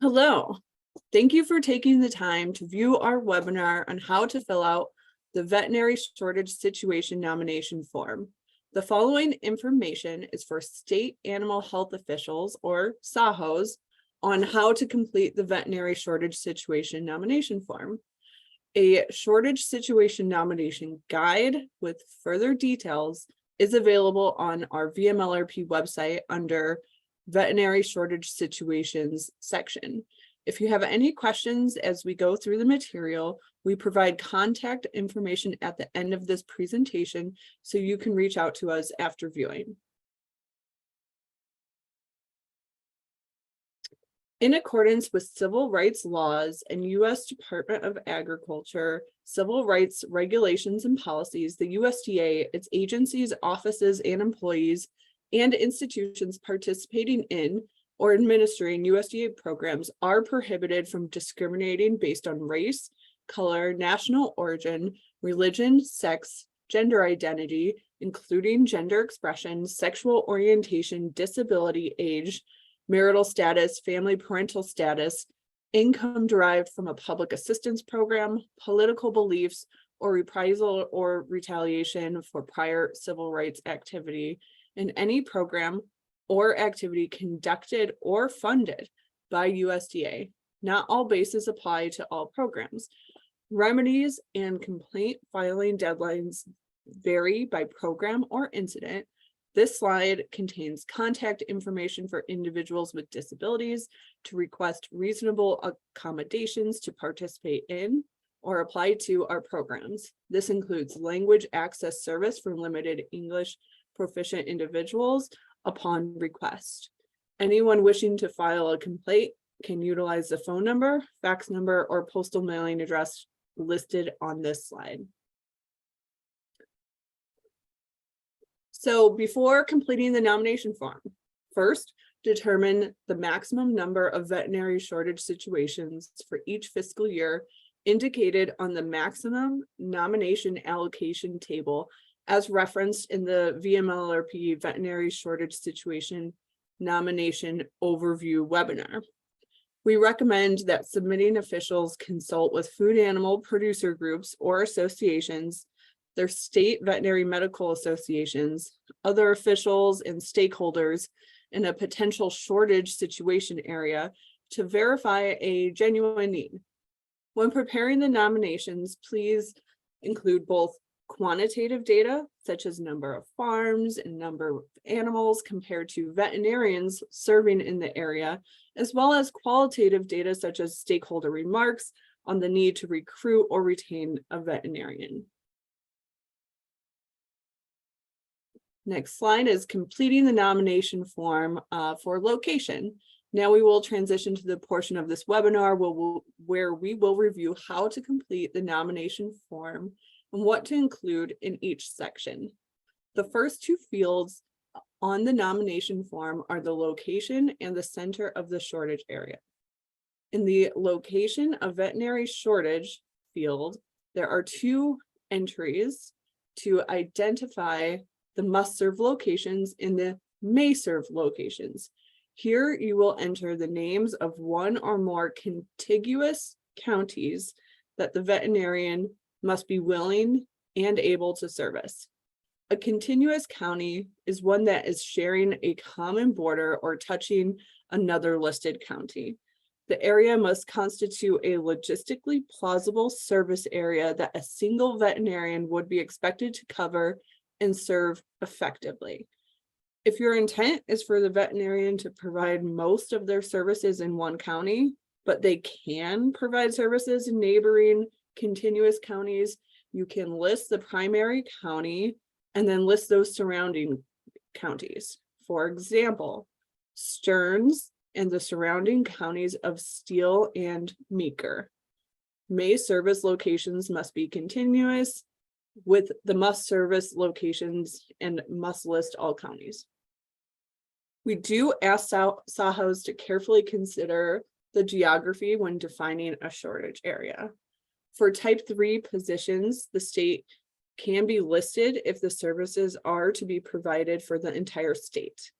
Hello, thank you for taking the time to view our webinar on how to fill out the Veterinary Shortage Situation Nomination Form. The following information is for state animal health officials, or SAHOs, on how to complete the Veterinary Shortage Situation Nomination Form. A shortage situation nomination guide with further details is available on our VMLRP website under Veterinary Shortage Situations section. If you have any questions as we go through the material, we provide contact information at the end of this presentation, so you can reach out to us after viewing. In accordance with civil rights laws and U.S. Department of Agriculture civil rights regulations and policies, the USDA, its agencies, offices, and employees, and institutions participating in or administering USDA programs are prohibited from discriminating based on race, color, national origin, religion, sex, gender identity, including gender expression, sexual orientation, disability, age, marital status, family parental status, income derived from a public assistance program, political beliefs, or reprisal or retaliation for prior civil rights activity in any program or activity conducted or funded by USDA. Not all bases apply to all programs. Remedies and complaint filing deadlines vary by program or incident. This slide contains contact information for individuals with disabilities to request reasonable accommodations to participate in or apply to our programs. This includes language access service for limited English proficient individuals upon request. Anyone wishing to file a complaint can utilize the phone number, fax number, or postal mailing address listed on this slide. So before completing the nomination form, first, determine the maximum number of veterinary shortage situations for each fiscal year indicated on the maximum nomination allocation table as referenced in the VMLRP Veterinary Shortage Situation Nomination Overview webinar. We recommend that submitting officials consult with food animal producer groups or associations, their state veterinary medical associations, other officials and stakeholders in a potential shortage situation area to verify a genuine need. When preparing the nominations, please include both quantitative data, such as number of farms and number of animals compared to veterinarians serving in the area, as well as qualitative data such as stakeholder remarks on the need to recruit or retain a veterinarian. Next slide is completing the nomination form for location. Now we will transition to the portion of this webinar where we will review how to complete the nomination form and what to include in each section. The first two fields on the nomination form are the location and the center of the shortage area. In the location of veterinary shortage field, there are two entries to identify the must-serve locations and the may-serve locations. Here you will enter the names of one or more contiguous counties that the veterinarian must be willing and able to service. A continuous county is one that is sharing a common border or touching another listed county. The area must constitute a logistically plausible service area that a single veterinarian would be expected to cover and serve effectively. If your intent is for the veterinarian to provide most of their services in one county, but they can provide services in neighboring continuous counties, you can list the primary county and then list those surrounding counties. For example, Stearns and the surrounding counties of Steele and Meeker. May service locations must be continuous with the must service locations and must list all counties. We do ask SAHOs to carefully consider the geography when defining a shortage area. For type 3 positions, the state can be listed if the services are to be provided for the entire state.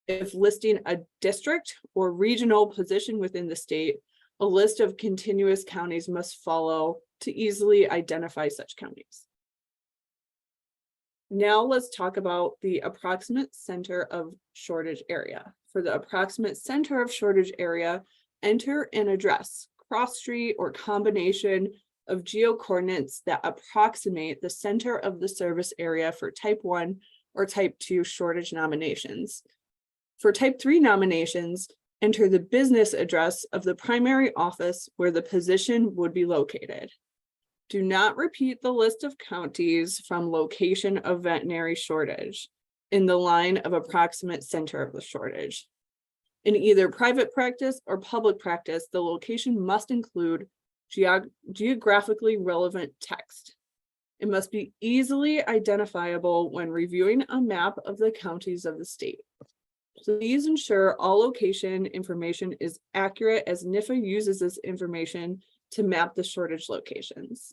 If listing a district or regional position within the state, a list of continuous counties must follow to easily identify such counties. Now let's talk about the approximate center of shortage area. For the approximate center of shortage area, enter an address, cross street, or combination of geocoordinates that approximate the center of the service area for type 1 or type 2 shortage nominations. For type 3 nominations, enter the business address of the primary office where the position would be located. Do not repeat the list of counties from location of veterinary shortage in the line of approximate center of the shortage. In either private practice or public practice, the location must include geographically relevant text. It must be easily identifiable when reviewing a map of the counties of the state. Please ensure all location information is accurate, as NIFA uses this information to map the shortage locations.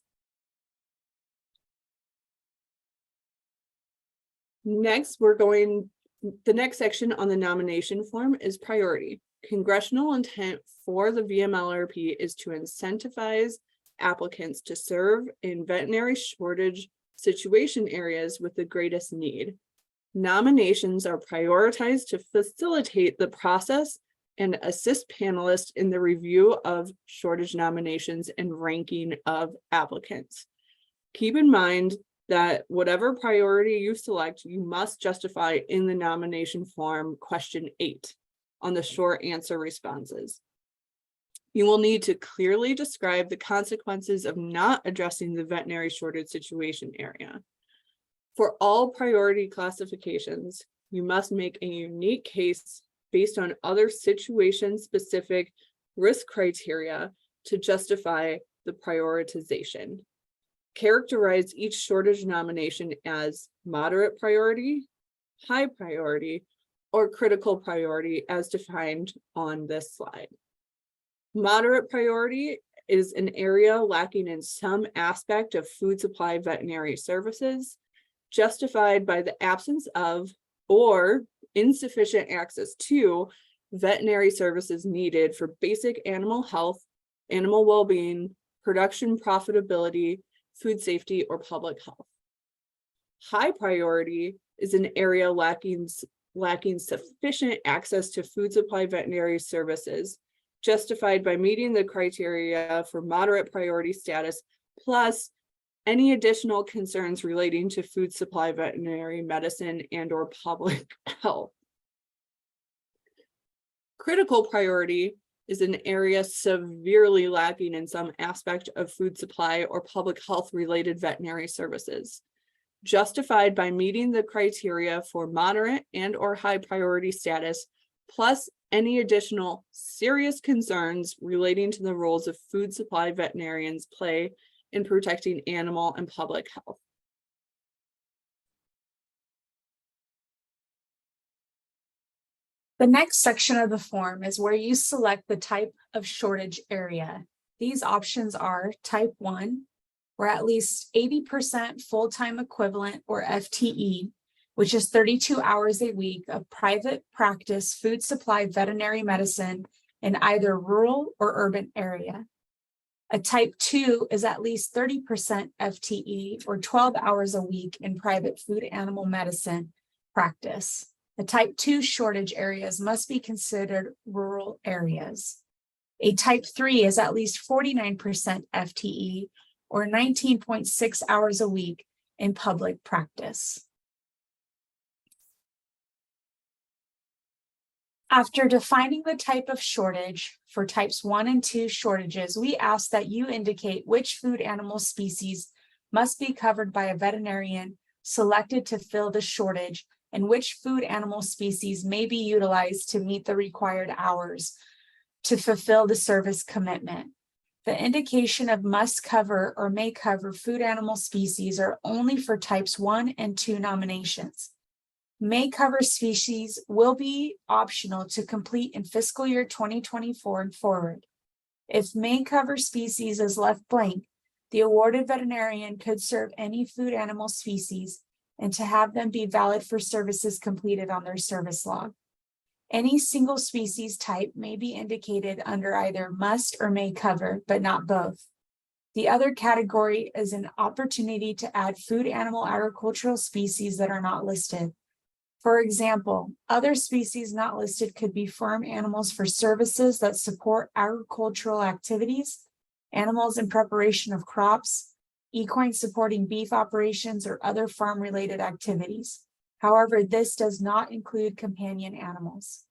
Next, the next section on the nomination form is priority. Congressional intent for the VMLRP is to incentivize applicants to serve in veterinary shortage situation areas with the greatest need. Nominations are prioritized to facilitate the process and assist panelists in the review of shortage nominations and ranking of applicants. Keep in mind that whatever priority you select, you must justify in the nomination form question 8 on the short answer responses. You will need to clearly describe the consequences of not addressing the veterinary shortage situation area. For all priority classifications, you must make a unique case based on other situation-specific risk criteria to justify the prioritization. Characterize each shortage nomination as moderate priority, high priority, or critical priority as defined on this slide. Moderate priority is an area lacking in some aspect of food supply veterinary services, justified by the absence of or insufficient access to veterinary services needed for basic animal health, animal well-being, production profitability, food safety, or public health. High priority is an area lacking sufficient access to food supply veterinary services, justified by meeting the criteria for moderate priority status, plus any additional concerns relating to food supply veterinary medicine and/or public health. Critical priority is an area severely lacking in some aspect of food supply or public health related veterinary services, justified by meeting the criteria for moderate and/or high priority status, plus any additional serious concerns relating to the roles of food supply veterinarians play in protecting animal and public health. The next section of the form is where you select the type of shortage area. These options are type 1, or at least 80% full-time equivalent, or FTE, which is 32 hours a week of private practice food supply veterinary medicine in either rural or urban area. A type 2 is at least 30% FTE, or 12 hours a week in private food animal medicine practice. The type 2 shortage areas must be considered rural areas. A type 3 is at least 49% FTE, or 19.6 hours a week in public practice. After defining the type of shortage for types 1 and 2 shortages, we ask that you indicate which food animal species must be covered by a veterinarian selected to fill the shortage, and which food animal species may be utilized to meet the required hours to fulfill the service commitment. The indication of must cover or may cover food animal species are only for types 1 and 2 nominations. May cover species will be optional to complete in fiscal year 2024 and forward. If may cover species is left blank, the awarded veterinarian could serve any food animal species and to have them be valid for services completed on their service log. Any single species type may be indicated under either must or may cover, but not both. The other category is an opportunity to add food animal agricultural species that are not listed. For example, other species not listed could be farm animals for services that support agricultural activities, animals in preparation of crops, equine supporting beef operations, or other farm-related activities. However, this does not include companion animals.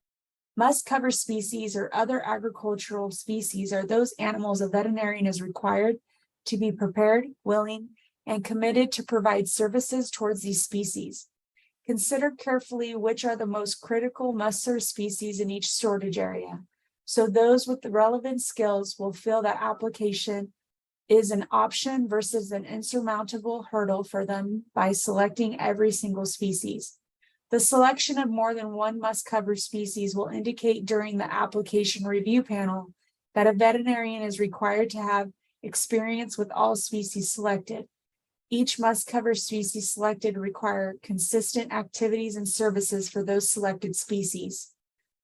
Must cover species or other agricultural species are those animals a veterinarian is required to be prepared, willing, and committed to provide services towards these species. Consider carefully which are the most critical must-serve species in each shortage area, so those with the relevant skills will feel that application is an option versus an insurmountable hurdle for them by selecting every single species. The selection of more than one must-cover species will indicate during the application review panel that a veterinarian is required to have experience with all species selected. Each must-cover species selected require consistent activities and services for those selected species.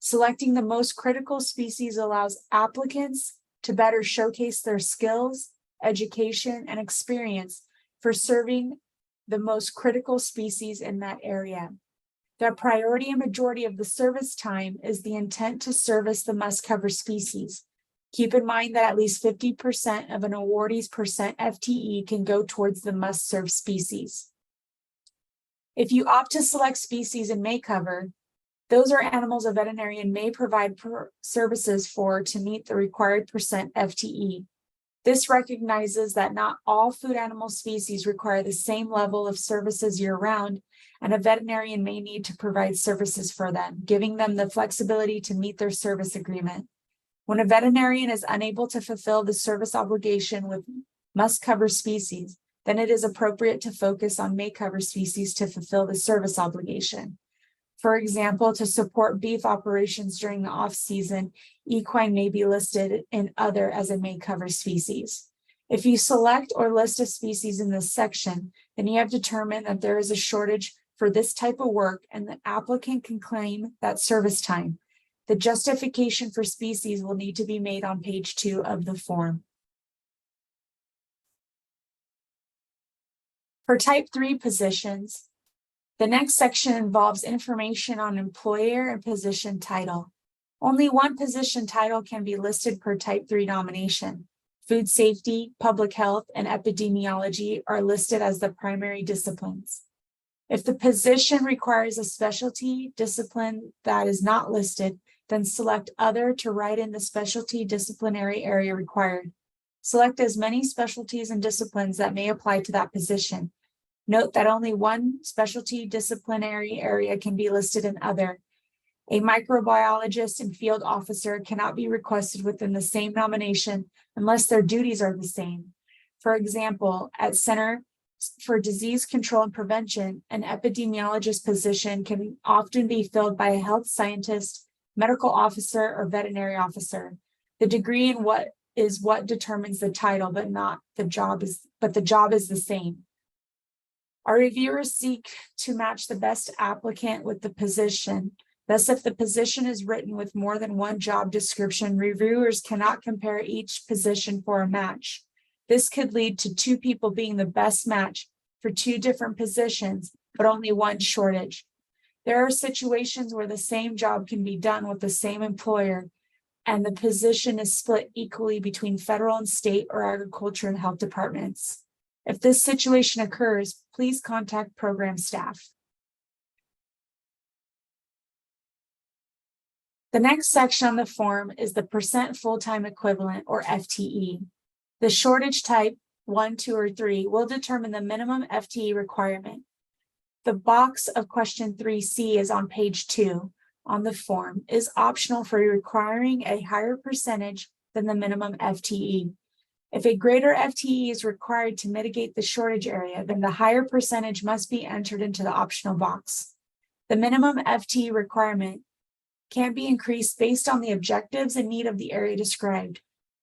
Selecting the most critical species allows applicants to better showcase their skills, education, and experience for serving the most critical species in that area. The priority and majority of the service time is the intent to service the must-cover species. Keep in mind that at least 50% of an awardee's percent FTE can go towards the must-serve species. If you opt to select species and may cover, those are animals a veterinarian may provide services for to meet the required percent FTE. This recognizes that not all food animal species require the same level of services year-round, and a veterinarian may need to provide services for them, giving them the flexibility to meet their service agreement. When a veterinarian is unable to fulfill the service obligation with must-cover species, then it is appropriate to focus on may-cover species to fulfill the service obligation. For example, to support beef operations during the off-season, equine may be listed in other as a may-cover species. If you select or list a species in this section, then you have determined that there is a shortage for this type of work and the applicant can claim that service time. The justification for species will need to be made on page 2 of the form. For type 3 positions, the next section involves information on employer and position title. Only one position title can be listed per type 3 nomination. Food safety, public health, and epidemiology are listed as the primary disciplines. If the position requires a specialty discipline that is not listed, then select other to write in the specialty disciplinary area required. Select as many specialties and disciplines that may apply to that position. Note that only one specialty disciplinary area can be listed in other. A microbiologist and field officer cannot be requested within the same nomination unless their duties are the same. For example, at Center for Disease Control and Prevention, an epidemiologist position can often be filled by a health scientist, medical officer, or veterinary officer. The degree in what determines the title, but the job is the same. Our reviewers seek to match the best applicant with the position. Thus, if the position is written with more than one job description, reviewers cannot compare each position for a match. This could lead to 2 people being the best match for 2 different positions, but only one shortage. There are situations where the same job can be done with the same employer, and the position is split equally between federal and state or agriculture and health departments. If this situation occurs, please contact program staff. The next section on the form is the percent full-time equivalent, or FTE. The shortage type 1, 2, or 3 will determine the minimum FTE requirement. The box of question 3C is on page 2 on the form is optional for requiring a higher percentage than the minimum FTE. If a greater FTE is required to mitigate the shortage area, then the higher percentage must be entered into the optional box. The minimum FTE requirement can be increased based on the objectives and need of the area described.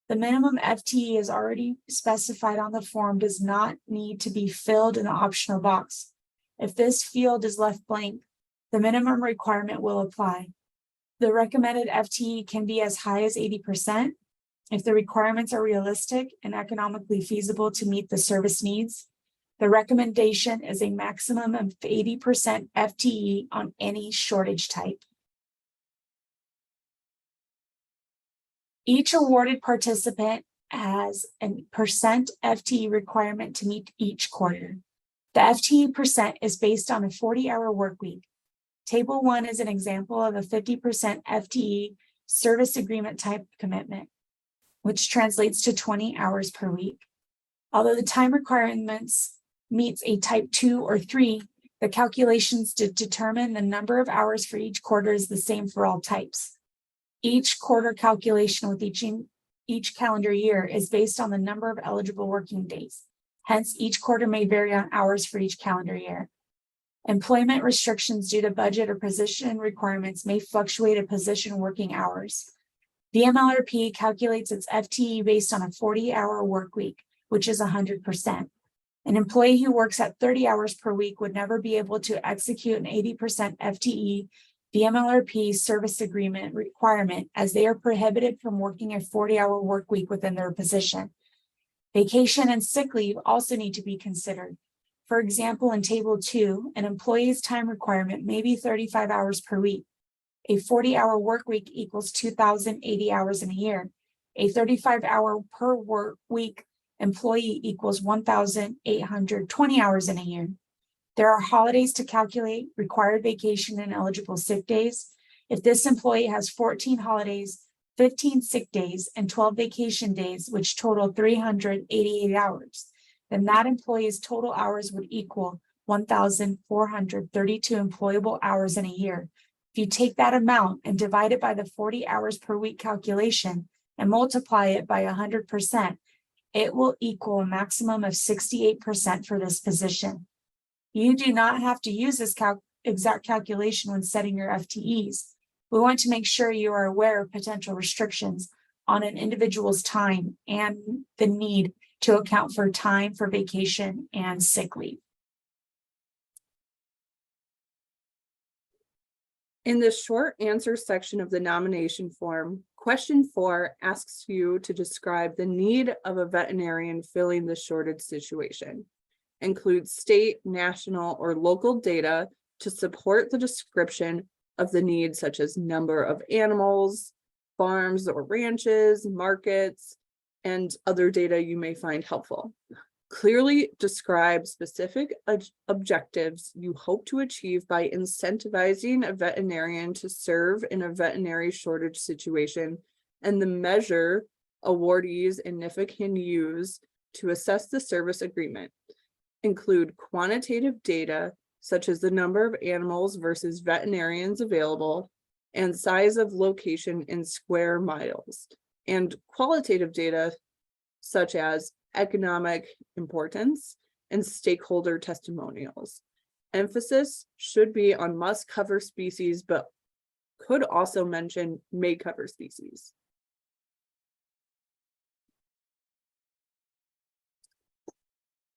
The minimum FTE is already specified on the form, does not need to be filled in the optional box. If this field is left blank, the minimum requirement will apply. The recommended FTE can be as high as 80% if the requirements are realistic and economically feasible to meet the service needs. The recommendation is a maximum of 80% FTE on any shortage type. Each awarded participant has a percent FTE requirement to meet each quarter. The FTE percent is based on a 40-hour work week. Table 1 is an example of a 50% FTE service agreement type commitment, which translates to 20 hours per week. Although the time requirements meets a type 2 or 3, the calculations to determine the number of hours for each quarter is the same for all types. Each quarter calculation with each calendar year is based on the number of eligible working days. Hence, each quarter may vary on hours for each calendar year. Employment restrictions due to budget or position requirements may fluctuate a position working hours. VMLRP calculates its FTE based on a 40-hour work week, which is 100%. An employee who works at 30 hours per week would never be able to execute an 80% FTE VMLRP service agreement requirement, as they are prohibited from working a 40-hour work week within their position. Vacation and sick leave also need to be considered. For example, in Table 2, an employee's time requirement may be 35 hours per week. A 40-hour work week equals 2,080 hours in a year. A 35-hour per work week employee equals 1,820 hours in a year. There are holidays to calculate, required vacation and eligible sick days. If this employee has 14 holidays, 15 sick days, and 12 vacation days, which total 388 hours, then that employee's total hours would equal 1,432 employable hours in a year. If you take that amount and divide it by the 40 hours per week calculation and multiply it by 100%, it will equal a maximum of 68% for this position. You do not have to use this exact calculation when setting your FTEs. We want to make sure you are aware of potential restrictions on an individual's time and the need to account for time for vacation and sick leave. In the short answer section of the nomination form, question 4 asks you to describe the need of a veterinarian filling the shortage situation. Include state, national, or local data to support the description of the need, such as number of animals, farms or ranches, markets, and other data you may find helpful. Clearly describe specific objectives you hope to achieve by incentivizing a veterinarian to serve in a veterinary shortage situation, and the measure awardees and NIFA can use to assess the service agreement. Include quantitative data, such as the number of animals versus veterinarians available, and size of location in square miles, and qualitative data, such as economic importance and stakeholder testimonials. Emphasis should be on must cover species, but could also mention may cover species.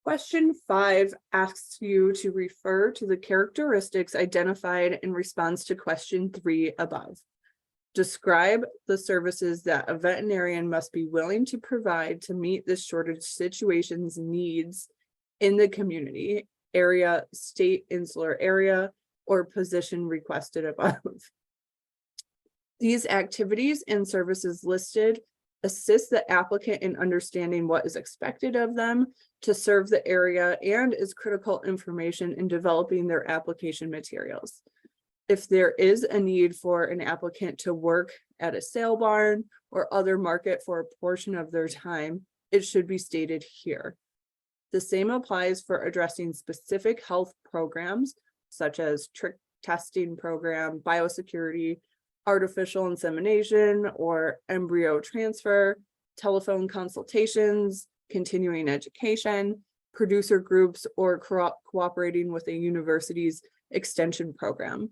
Question 5 asks you to refer to the characteristics identified in response to question 3 above. Describe the services that a veterinarian must be willing to provide to meet the shortage situation's needs in the community, area, state, insular area, or position requested above. These activities and services listed assist the applicant in understanding what is expected of them to serve the area and is critical information in developing their application materials. If there is a need for an applicant to work at a sale barn or other market for a portion of their time, it should be stated here. The same applies for addressing specific health programs, such as trick testing program, biosecurity, artificial insemination or embryo transfer, telephone consultations, continuing education, producer groups, or cooperating with a university's extension program.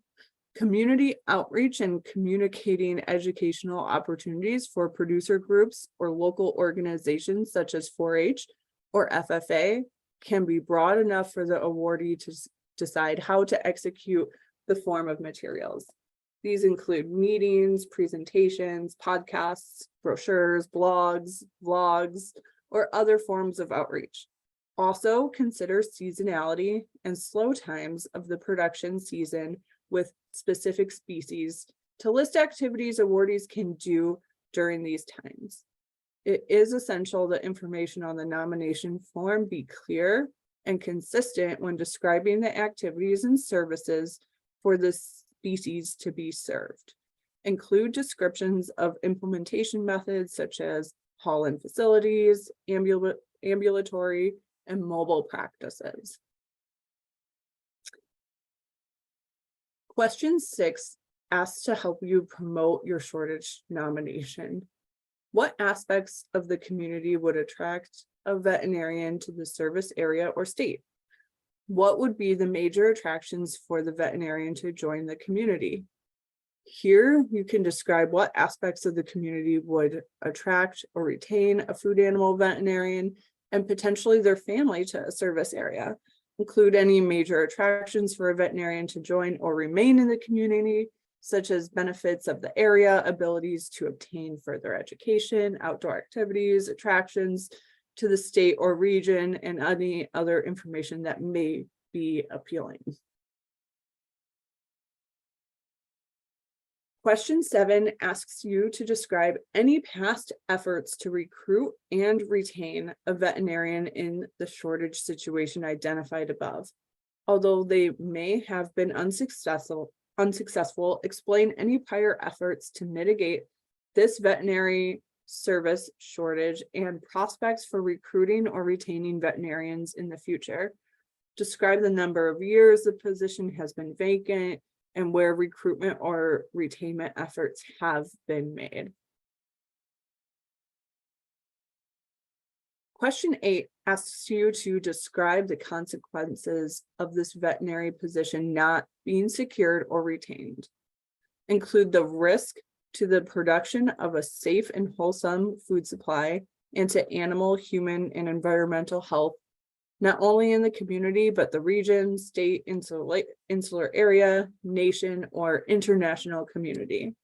Community outreach and communicating educational opportunities for producer groups or local organizations such as 4-H or FFA can be broad enough for the awardee to decide how to execute the form of materials. These include meetings, presentations, podcasts, brochures, blogs, vlogs, or other forms of outreach. Also consider seasonality and slow times of the production season with specific species to list activities awardees can do during these times. It is essential that information on the nomination form be clear and consistent when describing the activities and services for the species to be served. Include descriptions of implementation methods such as haul-in facilities, ambulatory, and mobile practices. Question 6 asks to help you promote your shortage nomination. What aspects of the community would attract a veterinarian to the service area or state? What would be the major attractions for the veterinarian to join the community? Here, you can describe what aspects of the community would attract or retain a food animal veterinarian and potentially their family to a service area. Include any major attractions for a veterinarian to join or remain in the community, such as benefits of the area, abilities to obtain further education, outdoor activities, attractions to the state or region, and any other information that may be appealing. Question 7 asks you to describe any past efforts to recruit and retain a veterinarian in the shortage situation identified above. Although they may have been unsuccessful, explain any prior efforts to mitigate this veterinary service shortage and prospects for recruiting or retaining veterinarians in the future. Describe the number of years the position has been vacant and where recruitment or retainment efforts have been made. Question 8 asks you to describe the consequences of this veterinary position not being secured or retained. Include the risk to the production of a safe and wholesome food supply and to animal, human, and environmental health, not only in the community, but the region, state, insular area, nation, or international community.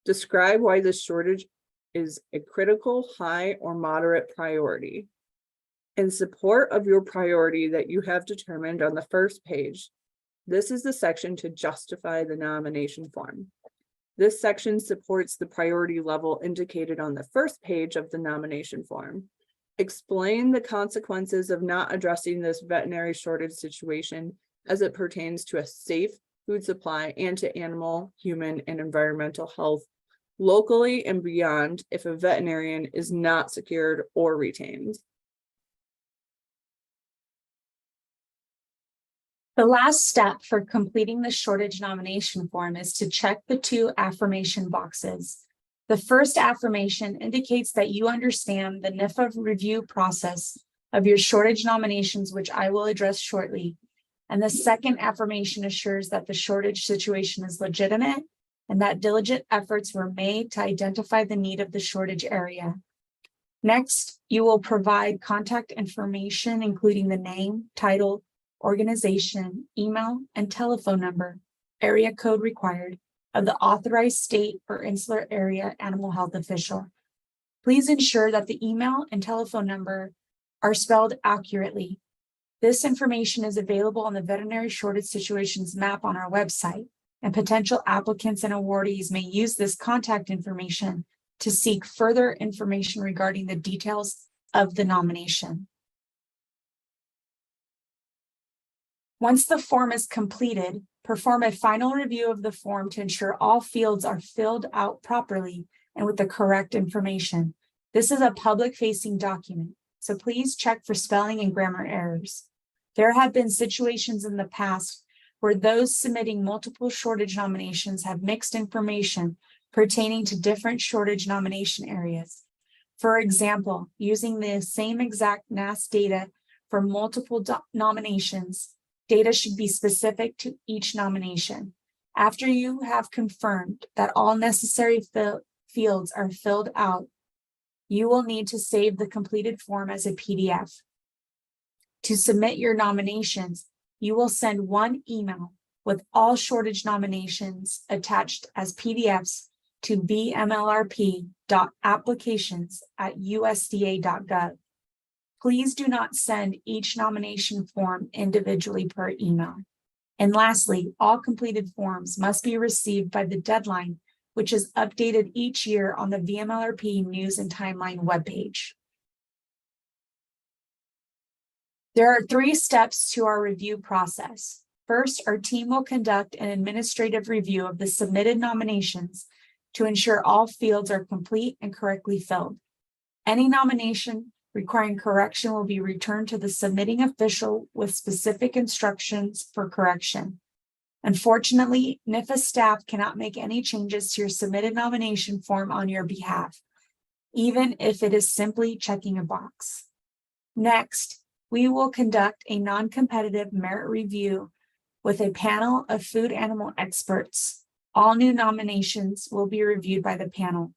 Describe why this shortage is a critical, high, or moderate priority. In support of your priority that you have determined on the first page, this is the section to justify the nomination form. This section supports the priority level indicated on the first page of the nomination form. Explain the consequences of not addressing this veterinary shortage situation as it pertains to a safe food supply and to animal, human, and environmental health locally and beyond if a veterinarian is not secured or retained. The last step for completing the shortage nomination form is to check the 2 affirmation boxes. The first affirmation indicates that you understand the NIFA review process of your shortage nominations, which I will address shortly. And the second affirmation assures that the shortage situation is legitimate and that diligent efforts were made to identify the need of the shortage area. Next, you will provide contact information, including the name, title, organization, email, and telephone number, area code required, of the authorized state or insular area animal health official. Please ensure that the email and telephone number are spelled accurately. This information is available on the veterinary shortage situations map on our website, and potential applicants and awardees may use this contact information to seek further information regarding the details of the nomination. Once the form is completed, perform a final review of the form to ensure all fields are filled out properly and with the correct information. This is a public-facing document, so please check for spelling and grammar errors. There have been situations in the past where those submitting multiple shortage nominations have mixed information pertaining to different shortage nomination areas. For example, using the same exact NAS data for multiple nominations, data should be specific to each nomination. After you have confirmed that all necessary fields are filled out, you will need to save the completed form as a PDF. To submit your nominations, you will send one email with all shortage nominations attached as PDFs to vmlrp.applications@usda.gov. Please do not send each nomination form individually per email. And lastly, all completed forms must be received by the deadline, which is updated each year on the VMLRP News and Timeline webpage. There are 3 steps to our review process. First, our team will conduct an administrative review of the submitted nominations to ensure all fields are complete and correctly filled. Any nomination requiring correction will be returned to the submitting official with specific instructions for correction. Unfortunately, NIFA staff cannot make any changes to your submitted nomination form on your behalf, even if it is simply checking a box. Next, we will conduct a non-competitive merit review with a panel of food animal experts. All new nominations will be reviewed by the panel.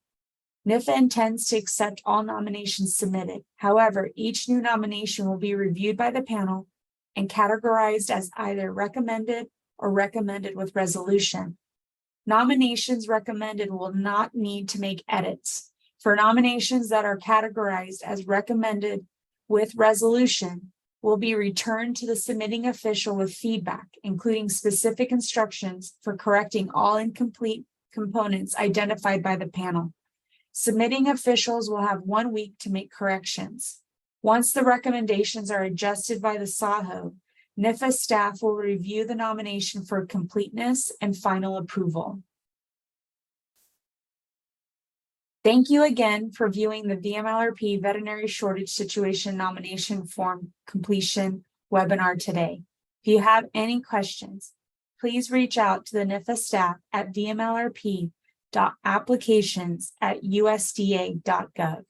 NIFA intends to accept all nominations submitted. However, each new nomination will be reviewed by the panel and categorized as either recommended or recommended with resolution. Nominations recommended will not need to make edits. For nominations that are categorized as recommended with resolution, will be returned to the submitting official with feedback, including specific instructions for correcting all incomplete components identified by the panel. Submitting officials will have 1 week to make corrections. Once the recommendations are adjusted by the SAHO, NIFA staff will review the nomination for completeness and final approval. Thank you again for viewing the VMLRP Veterinary Shortage Situation Nomination Form Completion webinar today. If you have any questions, please reach out to the NIFA staff at vmlrp.applications@usda.gov.